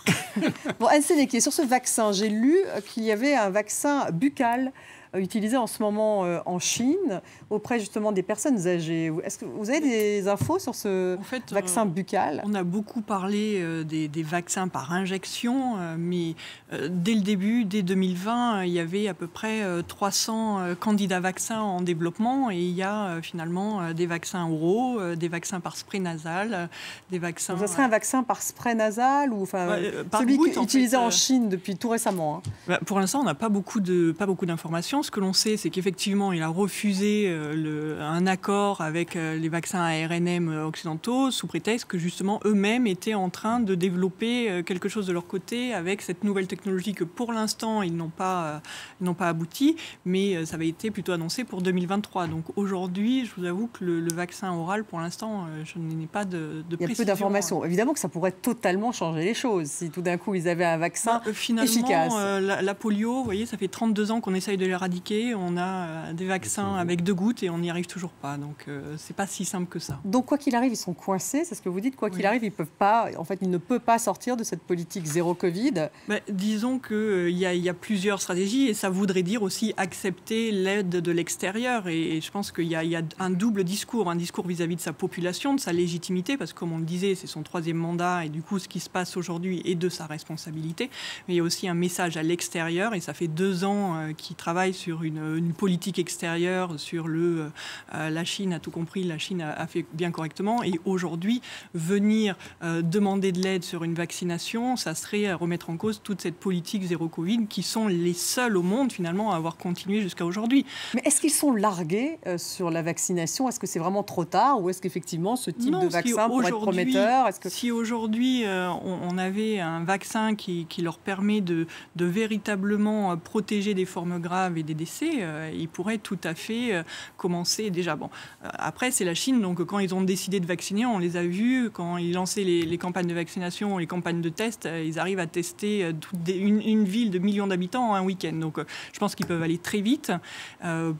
Bon, Anne Sénéquier, sur ce vaccin, j'ai lu qu'il y avait un vaccin buccal utilisé en ce moment en Chine auprès justement des personnes âgées. Est-ce que vous avez des infos sur ce vaccin buccal? On a beaucoup parlé des vaccins par injection, mais dès le début, dès 2020, il y avait à peu près 300 candidats vaccins en développement et il y a finalement des vaccins oraux, des vaccins par spray nasal, des vaccins... Donc ça serait un vaccin par spray nasal ou celui utilisé en Chine depuis tout récemment? Pour l'instant, on n'a pas beaucoup d'informations. ce que l'on sait, c'est qu'effectivement, il a refusé un accord avec les vaccins ARNM occidentaux sous prétexte que justement eux-mêmes étaient en train de développer quelque chose de leur côté avec cette nouvelle technologie que pour l'instant ils n'ont pas abouti, mais ça avait été plutôt annoncé pour 2023. Donc aujourd'hui, je vous avoue que le vaccin oral, pour l'instant, je n'ai pas de précision. Il y a peu d'informations. Évidemment que ça pourrait totalement changer les choses si tout d'un coup ils avaient un vaccin efficace. La polio, vous voyez, ça fait 32 ans qu'on essaye de l'éradiquer. On a des vaccins avec 2 gouttes et on n'y arrive toujours pas. Donc, c'est pas si simple que ça. Donc, quoi qu'il arrive, ils sont coincés. C'est ce que vous dites. Quoi qu'il arrive, ils ne peuvent pas sortir de cette politique zéro Covid. Disons qu'il y a plusieurs stratégies et ça voudrait dire aussi accepter l'aide de l'extérieur. Et je pense qu'il y a un double discours. Un discours vis-à-vis de sa population, de sa légitimité, parce que comme on le disait, c'est son 3e mandat et du coup, ce qui se passe aujourd'hui est de sa responsabilité. Mais il y a aussi un message à l'extérieur et ça fait 2 ans qu'ils travaillent sur une politique extérieure, sur la Chine a tout compris, la Chine a fait bien correctement et aujourd'hui venir demander de l'aide sur une vaccination, ça serait remettre en cause toute cette politique zéro Covid qui sont les seuls au monde finalement à avoir continué jusqu'à aujourd'hui. Mais est-ce qu'ils sont largués sur la vaccination? Est-ce que c'est vraiment trop tard ou est-ce qu'effectivement ce type de vaccin pourrait être prometteur? Si aujourd'hui on avait un vaccin qui leur permet de véritablement protéger des formes graves et des décès, ils pourraient tout à fait commencer déjà. Bon, après, c'est la Chine, donc quand ils ont décidé de vacciner, on les a vus, quand ils lançaient les campagnes de vaccination, les campagnes de tests, ils arrivent à tester une ville de millions d'habitants en un week-end. Donc je pense qu'ils peuvent aller très vite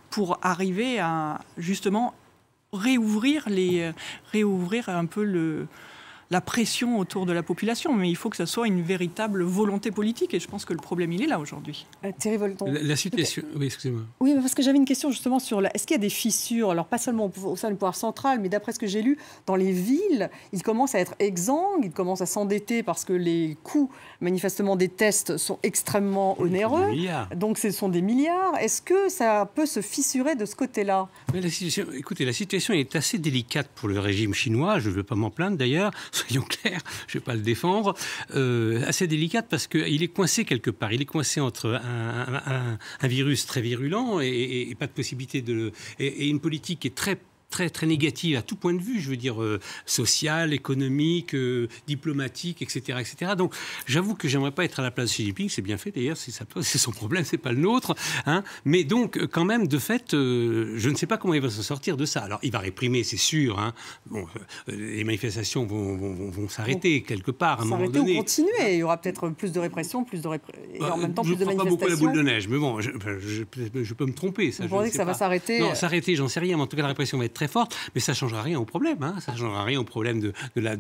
pour arriver à justement réouvrir un peu la pression autour de la population, mais il faut que ça soit une véritable volonté politique et je pense que le problème il est là aujourd'hui. Thierry Volton. La situation. Oui, excusez-moi. Oui, parce que j'avais une question justement sur est-ce qu'il y a des fissures, alors pas seulement au sein du pouvoir central, mais d'après ce que j'ai lu, dans les villes, ils commencent à être exsangues, ils commencent à s'endetter parce que les coûts manifestement des tests sont extrêmement onéreux. Donc ce sont des milliards. Est-ce que ça peut se fissurer de ce côté-là? Écoutez, la situation est assez délicate pour le régime chinois. Je ne veux pas m'en plaindre d'ailleurs. Soyons clairs, je ne vais pas le défendre, assez délicate parce qu'il est coincé quelque part. Il est coincé entre un virus très virulent et pas de possibilité et une politique qui est très négative à tout point de vue, je veux dire social, économique, diplomatique, etc., etc. Donc, j'avoue que j'aimerais pas être à la place de Xi Jinping, c'est bien fait d'ailleurs, c'est son problème, c'est pas le nôtre. Hein. Mais donc, quand même, de fait, je ne sais pas comment il va se sortir de ça. Alors, il va réprimer, c'est sûr. Hein. Bon, les manifestations vont s'arrêter quelque part à un moment donné. Ou continuer. Il y aura peut-être plus de répression, et en même temps plus de manifestations. Je ne crois pas beaucoup à la boule de neige, mais bon, je peux me tromper. Vous pensez que ça va s'arrêter? Non, s'arrêter, j'en sais rien, mais en tout cas, la répression va être très forte, mais ça ne changera rien au problème. Hein. Ça ne changera rien au problème de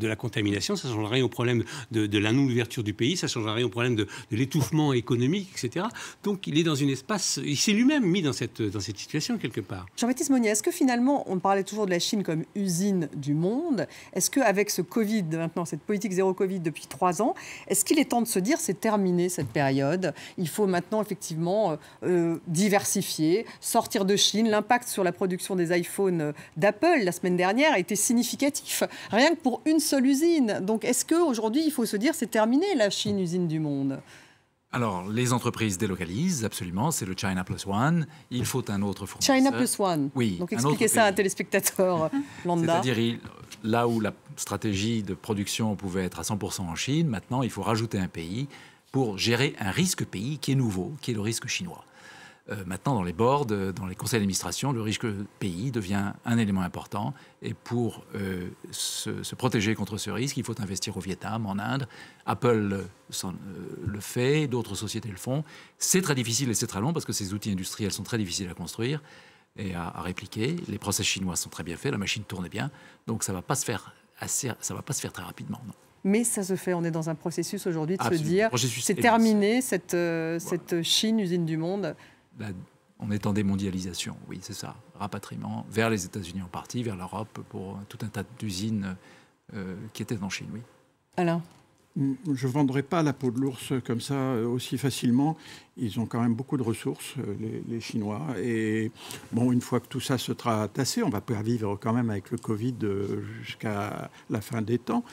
la contamination, ça ne changera rien au problème de la non-ouverture du pays, ça ne changera rien au problème de l'étouffement économique, etc. Donc il est dans une espace, il s'est lui-même mis dans cette situation quelque part. Jean-Baptiste Monnier, est-ce que finalement, on parlait toujours de la Chine comme usine du monde, est-ce qu'avec ce Covid maintenant, cette politique zéro Covid depuis 3 ans, est-ce qu'il est temps de se dire c'est terminé cette période, il faut maintenant effectivement diversifier, sortir de Chine, l'impact sur la production des iPhones d'Apple la semaine dernière a été significatif, rien que pour une seule usine. Donc est-ce qu'aujourd'hui, il faut se dire c'est terminé la Chine, usine du monde? Alors, les entreprises délocalisent, absolument, c'est le China Plus One. Il faut un autre fournisseur. China Plus One. Oui. Donc expliquez ça à un téléspectateur lambda. C'est-à-dire, là où la stratégie de production pouvait être à 100% en Chine, maintenant, il faut rajouter un pays pour gérer un risque pays qui est nouveau, qui est le risque chinois. Maintenant, dans les boards, dans les conseils d'administration, le risque pays devient un élément important. Et pour se protéger contre ce risque, il faut investir au Vietnam, en Inde. Apple le fait, d'autres sociétés le font. C'est très difficile et c'est très long parce que ces outils industriels sont très difficiles à construire et à répliquer. Les process chinois sont très bien faits, la machine tourne bien. Donc ça ne va pas se faire très rapidement, non. Mais ça se fait, on est dans un processus aujourd'hui de se dire c'est terminé cette Chine, usine du monde. On est en démondialisation, oui, c'est ça. Rapatriement vers les États-Unis en partie, vers l'Europe, pour tout un tas d'usines qui étaient en Chine, oui. Alain? Je ne vendrai pas la peau de l'ours comme ça aussi facilement. Ils ont quand même beaucoup de ressources, les Chinois. Et bon, une fois que tout ça se sera tassé, on va pouvoir vivre quand même avec le Covid jusqu'à la fin des temps.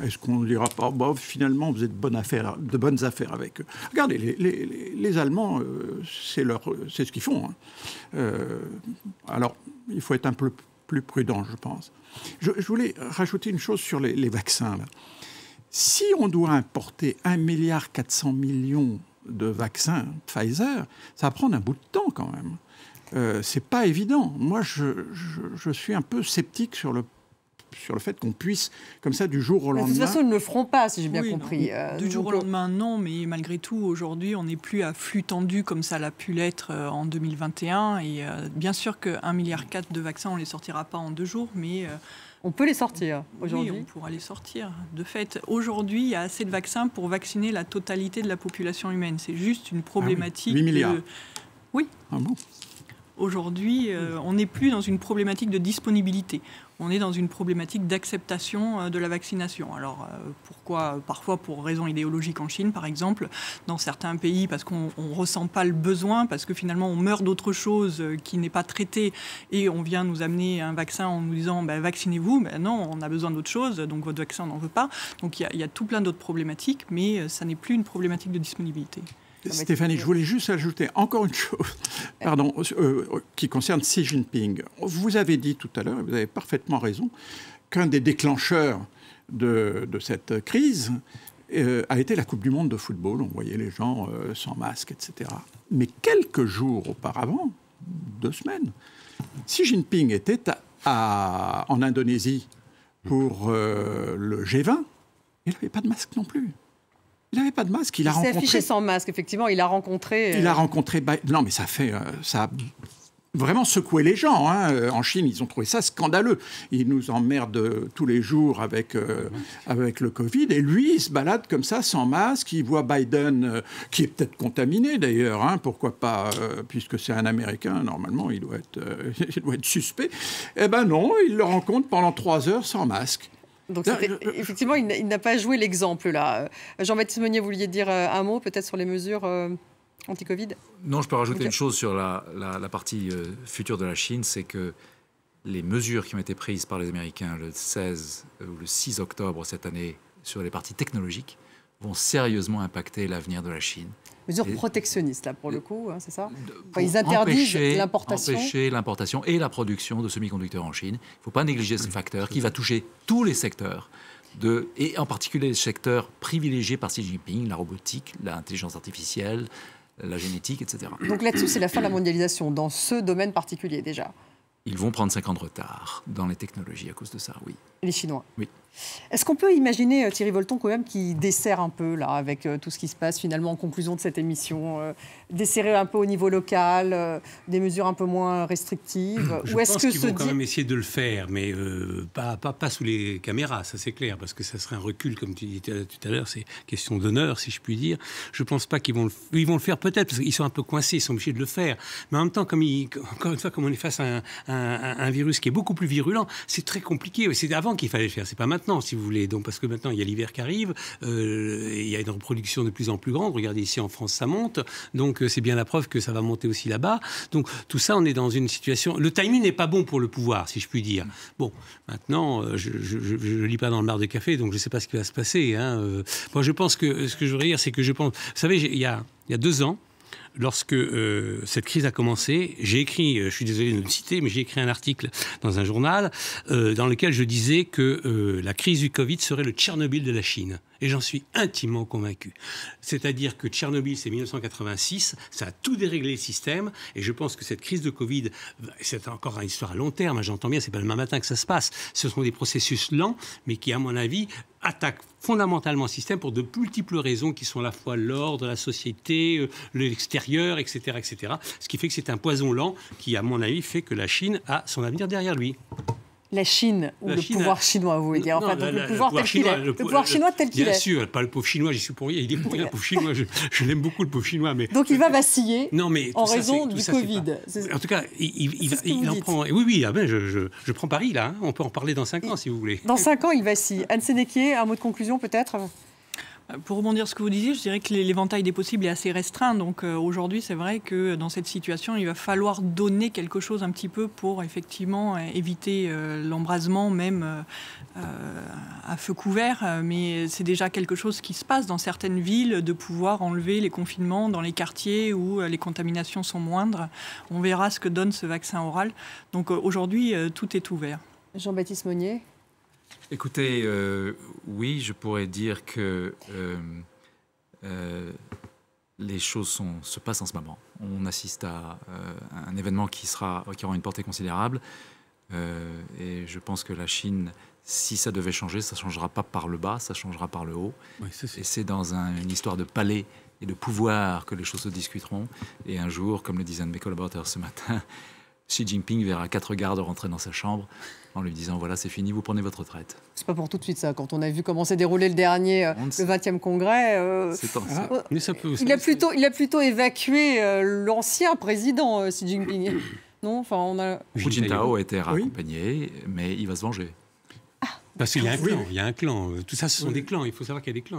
Est-ce qu'on ne dira pas, finalement, vous êtes de bonnes affaires avec eux? Regardez, les Allemands, c'est ce qu'ils font. Alors, il faut être un peu plus prudent, je pense. Je voulais rajouter une chose sur les vaccins. Là. Si on doit importer 1,4 milliard de vaccins Pfizer, ça va prendre un bout de temps quand même. C'est pas évident. Moi, je suis un peu sceptique sur le fait qu'on puisse, comme ça, du jour au lendemain... De toute façon, ils ne le feront pas, si j'ai bien compris. Du jour au lendemain, non, mais malgré tout, aujourd'hui, on n'est plus à flux tendu comme ça l'a pu l'être en 2021. Et bien sûr que 1,4 milliard de vaccins, on ne les sortira pas en 2 jours, mais... On peut les sortir aujourd'hui. Oui, on pourra les sortir. De fait, aujourd'hui, il y a assez de vaccins pour vacciner la totalité de la population humaine. C'est juste une problématique... 8 milliards. Oui. Ah bon? Aujourd'hui, on n'est plus dans une problématique de disponibilité. On est dans une problématique d'acceptation de la vaccination. Alors, pourquoi? Parfois pour raisons idéologiques en Chine, par exemple, dans certains pays, parce qu'on ne ressent pas le besoin, parce que finalement on meurt d'autre chose qui n'est pas traité, et on vient nous amener un vaccin en nous disant vaccinez-vous. Non, on a besoin d'autre chose, donc votre vaccin on n'en veut pas. Donc il y a tout plein d'autres problématiques, mais ça n'est plus une problématique de disponibilité. Stéphanie, je voulais juste ajouter encore une chose qui concerne Xi Jinping. Vous avez dit tout à l'heure, et vous avez parfaitement raison, qu'un des déclencheurs de cette crise a été la Coupe du Monde de football. On voyait les gens sans masque, etc. Mais quelques jours auparavant, 2 semaines, Xi Jinping était en Indonésie pour le G20. Il n'avait pas de masque non plus. Il n'avait pas de masque. Il s'est affiché sans masque, effectivement. Il a rencontré... Il a rencontré... Non, mais ça a vraiment secoué les gens. En Chine, ils ont trouvé ça scandaleux. Ils nous emmerdent tous les jours avec le Covid. Et lui, il se balade comme ça, sans masque. Il voit Biden, qui est peut-être contaminé d'ailleurs. Pourquoi pas, puisque c'est un Américain, normalement, il doit être suspect. Eh ben non, il le rencontre pendant 3 heures sans masque. Donc, effectivement, il n'a pas joué l'exemple, là. Jean-Baptiste Meunier, vous vouliez dire un mot, peut-être, sur les mesures anti-Covid? Non, je peux rajouter une chose sur la partie future de la Chine, c'est que les mesures qui ont été prises par les Américains le 16 ou le 6 octobre cette année sur les parties technologiques vont sérieusement impacter l'avenir de la Chine. Mesures protectionnistes, là, pour le coup, c'est ça? Ils interdisent l'importation. Empêcher l'importation et la production de semi-conducteurs en Chine. Il ne faut pas négliger ce facteur qui va toucher tous les secteurs, et en particulier les secteurs privilégiés par Xi Jinping, la robotique, l'intelligence artificielle, la génétique, etc. Donc là-dessus, c'est la fin de la mondialisation, dans ce domaine particulier, déjà. Ils vont prendre 5 ans de retard dans les technologies à cause de ça, oui. Les Chinois? Oui. Est-ce qu'on peut imaginer, Thierry Volton, quand même, qui dessert un peu, là, avec tout ce qui se passe, finalement, en conclusion de cette émission, desserrer un peu au niveau local, des mesures un peu moins restrictives? Je pense qu'ils vont quand même essayer de le faire, mais pas sous les caméras, ça c'est clair, parce que ça serait un recul, comme tu disais tout à l'heure, c'est question d'honneur, si je puis dire. Je ne pense pas qu'ils vont le faire peut-être, parce qu'ils sont un peu coincés, ils sont obligés de le faire. Mais en même temps, encore une fois, comme on est face à un virus qui est beaucoup plus virulent, c'est très compliqué. C'est avant qu'il fallait le faire, c'est pas maintenant, si vous voulez. Donc, parce que maintenant, il y a l'hiver qui arrive, il y a une reproduction de plus en plus grande. Regardez, ici en France, ça monte. Donc, c'est bien la preuve que ça va monter aussi là-bas. Donc, tout ça, on est dans une situation... Le timing n'est pas bon pour le pouvoir, si je puis dire. Bon, maintenant, je ne lis pas dans le mar de café, donc je ne sais pas ce qui va se passer. Moi, je pense que... Ce que je voudrais dire, c'est que je pense... Vous savez, il y a 2 ans, lorsque cette crise a commencé, j'ai écrit, je suis désolé de le citer, mais j'ai écrit un article dans un journal dans lequel je disais que la crise du Covid serait le Tchernobyl de la Chine. Et j'en suis intimement convaincu. C'est-à-dire que Tchernobyl, c'est 1986, ça a tout déréglé le système, et je pense que cette crise de Covid, c'est encore une histoire à long terme, j'entends bien, c'est pas le demain matin que ça se passe, ce sont des processus lents, mais qui, à mon avis, attaquent fondamentalement le système pour de multiples raisons qui sont à la fois l'ordre, la société, l'extérieur, etc., etc. Ce qui fait que c'est un poison lent qui, à mon avis, fait que la Chine a son avenir derrière lui. La Chine ou le pouvoir chinois, vous voulez dire? Enfin, le pouvoir tel qu'il est. Le pouvoir chinois tel qu'il est. Bien sûr, pas le pauvre chinois, j'y suis pour rien. Il est pour rien, le pauvre chinois. Je l'aime beaucoup, le pauvre chinois. Mais... Donc il va vaciller en raison du Covid. En tout cas, il en prend... Oui, je prends Paris, là. On peut en parler dans 5 ans, si vous voulez. Dans 5 ans, il vacille. Anne Sénéquier, un mot de conclusion, peut-être? Pour rebondir sur ce que vous disiez, je dirais que l'éventail des possibles est assez restreint. Donc aujourd'hui, c'est vrai que dans cette situation, il va falloir donner quelque chose un petit peu pour effectivement éviter l'embrasement même à feu couvert. Mais c'est déjà quelque chose qui se passe dans certaines villes, de pouvoir enlever les confinements dans les quartiers où les contaminations sont moindres. On verra ce que donne ce vaccin oral. Donc aujourd'hui, tout est ouvert. Jean-Baptiste Monnier. Écoutez, oui, je pourrais dire que les choses se passent en ce moment. On assiste à un événement qui aura une portée considérable. Et je pense que la Chine, si ça devait changer, ça ne changera pas par le bas, ça changera par le haut. Oui, et c'est dans une histoire de palais et de pouvoir que les choses se discuteront. Et un jour, comme le disait un de mes collaborateurs ce matin, Xi Jinping verra 4 gardes rentrer dans sa chambre en lui disant « Voilà, c'est fini, vous prenez votre retraite ». C'est pas pour tout de suite, ça. Quand on a vu comment s'est déroulé le dernier, le 20e congrès, mais ça peut, il a plutôt évacué l'ancien président Xi Jinping. Non, enfin, on a... Hu Jintao a été raccompagné, mais il va se venger. Parce qu'il y a un clan, il y a un clan. Tout ça, ce sont des clans. Il faut savoir qu'il y a des clans.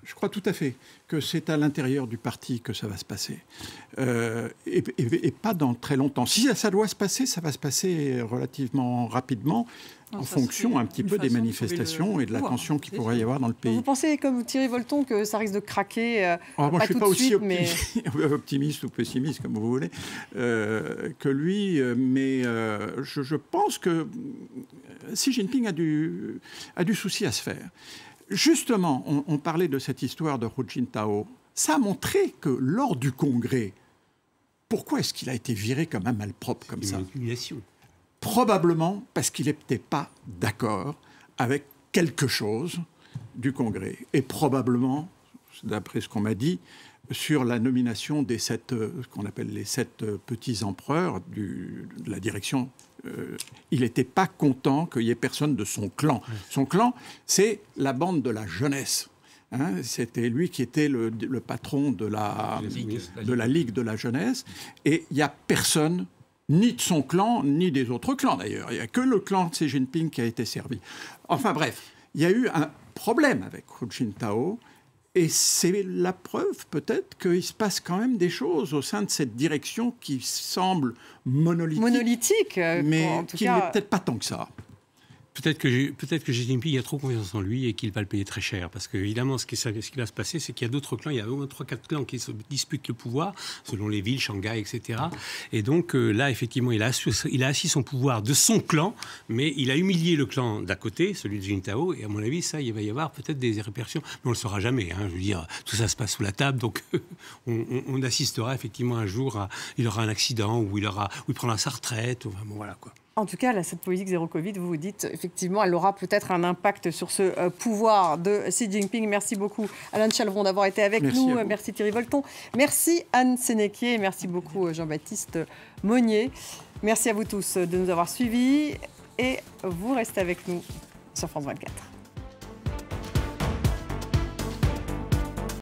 Je crois tout à fait que c'est à l'intérieur du parti que ça va se passer. Et pas dans très longtemps. Si ça doit se passer, ça va se passer relativement rapidement, en fonction un petit peu des manifestations et de la tension qu'il pourrait y avoir dans le pays. Vous pensez, comme Thierry Volton, que ça risque de craquer moi, je ne suis pas aussi mais... optimiste ou pessimiste, comme vous voulez, que lui. Mais je pense que Xi Jinping a du souci à se faire. Justement, on parlait de cette histoire de Hu Jintao. Ça a montré que lors du congrès, pourquoi est-ce qu'il a été viré comme un malpropre comme ça ? Probablement parce qu'il n'était pas d'accord avec quelque chose du congrès. Et probablement, d'après ce qu'on m'a dit, sur la nomination des 7, ce qu'on appelle les 7 petits empereurs de la direction. Il n'était pas content qu'il n'y ait personne de son clan. Son clan, c'est la bande de la jeunesse. Hein, c'était lui qui était le patron de la Ligue de la jeunesse. Et il n'y a personne, ni de son clan, ni des autres clans d'ailleurs. Il n'y a que le clan de Xi Jinping qui a été servi. Enfin bref, il y a eu un problème avec Hu Jintao. Et c'est la preuve, peut-être, qu'il se passe quand même des choses au sein de cette direction qui semble monolithique, mais en tout qui n'est peut-être pas tant que ça. Peut-être que Xi Jinping a trop confiance en lui et qu'il va le payer très cher. Parce qu'évidemment, ce qui va se passer, c'est qu'il y a d'autres clans, il y a au moins 3-4 clans qui se disputent le pouvoir, selon les villes, Shanghai, etc. Et donc là, effectivement, il a assis son pouvoir de son clan, mais il a humilié le clan d'à côté, celui de Jintao. Et à mon avis, ça, il va y avoir peut-être des répercussions. Mais on ne le saura jamais. Hein. Je veux dire, tout ça se passe sous la table. Donc on assistera effectivement un jour il aura un accident où il prendra sa retraite. Enfin, bon, voilà quoi. En tout cas, là, cette politique zéro Covid, vous vous dites, effectivement, elle aura peut-être un impact sur ce pouvoir de Xi Jinping. Merci beaucoup, Alain de Chalvron, d'avoir été avec nous. Merci Thierry Volton. Merci Anne Sénéquier. Merci beaucoup Jean-Baptiste Monnier. Merci à vous tous de nous avoir suivis. Et vous restez avec nous sur France 24.